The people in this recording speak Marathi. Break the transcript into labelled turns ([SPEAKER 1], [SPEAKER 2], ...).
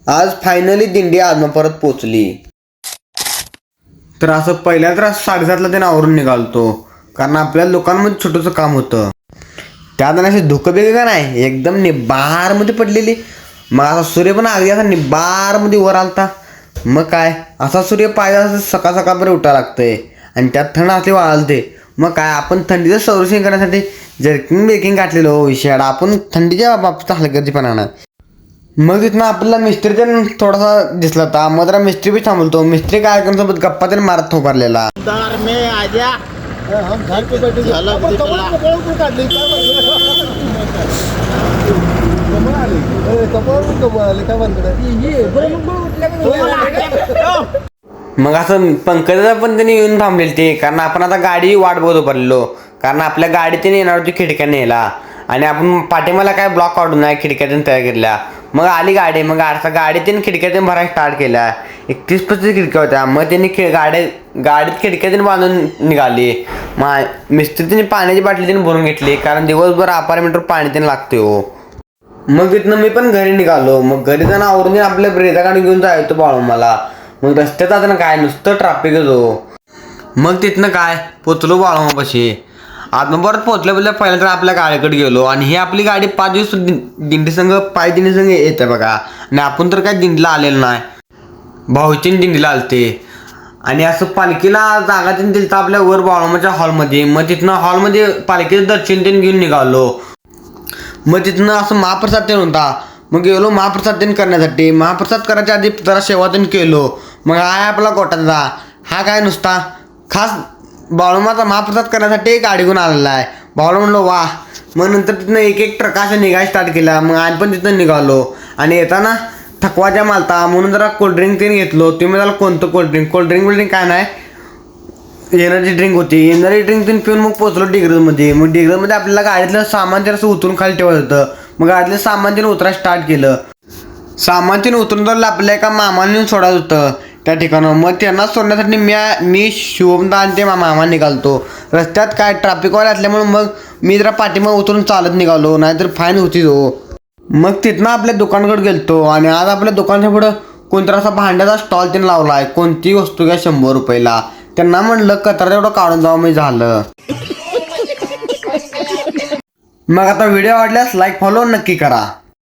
[SPEAKER 1] आज फायनली दिंडी आदमापुरात पोचली. तर असं पहिल्या तर 7:30ला त्यानं आवरून निघालतो, कारण आपल्या दुकानामध्ये छोटंसं काम होतं. त्यात असे धुकं बिकं का नाही, एकदम निबारमध्ये पडलेली. मग असा सूर्य पण अगदी असा निबारमध्ये वर आलता. मग काय असा सूर्य पाहिजे असं सकाळ सकाळपर्यंत उठायला लागतंय आणि त्यात थंड असले वाळते. मग काय आपण थंडीचं संरक्षण करण्यासाठी जर्किंग बेकिंग घातलेलो विषयाला आपण थंडीच्या बाबतीत हलगर्जीपणा नाही. मग तिथनं आपल्याला मिस्त्री पण थोडासा दिसला होता. मग जरा मिस्त्री बी थांबवतो. मिस्त्री काय सोबत गप्पा तरी मारत उभारलेला. मग असं पंकजाला पण त्यांनी येऊन थांबलेले ते, कारण आपण आता गाडी वाट बघत उभारलेलो, कारण आपल्या गाडी त्याने येणार होती खिडक्या न्यायला आणि आपण पाठीमाला काय ब्लॉक काढून नाही खिडक्यातून तयार केल्या. मग आली गाडी. मग आता गाडी त्यांनी खिडक्यातून भरायला स्टार्ट केल्या. 31-35 खिडक्या होत्या. मग त्यांनी गाडीत खिडक्यातून बांधून निघाली. मग मिस्त्री त्यांनी पाण्याची बाटली त्यांनी भरून घेतली, कारण दिवसभर अपार्टमेंटवर पाणी त्यांनी लागते हो. मग तिथनं मी पण घरी निघालो. मग घरी जाणं आवरून आपल्या ब्रेजा गाडी घेऊन जायचो बाळू मला. मग रस्त्यात आता काय नुसतं ट्रॅफिकच हो. मग तिथनं काय पोचलो बाळूमापाशी. आदमापुरात पोचल्या पहिल्या तर आपल्या गाडीकडे गेलो आणि ही आपली गाडी 5 दिवस दिंडी संघ पाय दिंडी संघ येते बघा. आणि आपण तर काय दिंडीला आलेलं नाही, भाऊची दिंडीला आलते. आणि असं पालखीला जागा त्यांनी दिली तर आपल्या वर बाळूमाच्या हॉलमध्ये. मग तिथनं हॉलमध्ये पालखीचं दर्शन त्यांनी घेऊन निघालो. मग तिथनं असं महाप्रसाद ते होता. मग गेलो महाप्रसाद त्यांनी करण्यासाठी. महाप्रसाद करायच्या आधी जरा सेवा त्यांनी केलो. मग हा आहे आपला गोटाचा. हा काय नुसता खास बाळूमाचा महाप्रसाद करण्यासाठी गाडी घेऊन आलेला आहे. बाळू म्हणलो वा. मग नंतर तिथनं एक ट्रक अशा निघायला स्टार्ट केला. मग आम्ही पण तिथं निघालो आणि येताना थकवा जाम आलता म्हणून जरा कोल्ड्रिंक त्यांनी घेतलो. तुम्ही त्याला कोणतं कोल्ड्रिंक काय नाही, एनर्जी ड्रिंक होती. एनर्जी ड्रिंक तुम्ही पिऊन मग पोचलो डिग्रजमध्ये. मग डिग्रजमध्ये आपल्याला गाडीतलं सामान जर असं उतरून खाली ठेवत होतं. मग गाडीतलं सामान तिने उतरायला स्टार्ट केलं. सामान तिने उतरून तर आपल्या एका मामाने येऊन सोडायचं होतं त्या ठिकाणं. मग त्यांना सोडण्यासाठी मी शिवमदा आणि ते मामा निघालतो. रस्त्यात काय ट्रॅफिकवाले असल्यामुळे मग मी जरा पाठीमाग उतरून चालत निघालो, नाहीतर फाईन होती हो. मग तिथनं आपल्या दुकानाकडे गेलतो आणि आज आपल्या दुकानाच्या पुढं कोणतरी असा भांड्याचा स्टॉल त्यांनी लावला आहे. कोणती वस्तू घ्या 100 रुपयाला. त्यांना म्हणलं कचरा तेवढं काढून जावं. मी झालं. मग आता व्हिडिओ आवडल्यास लाईक फॉलो नक्की करा.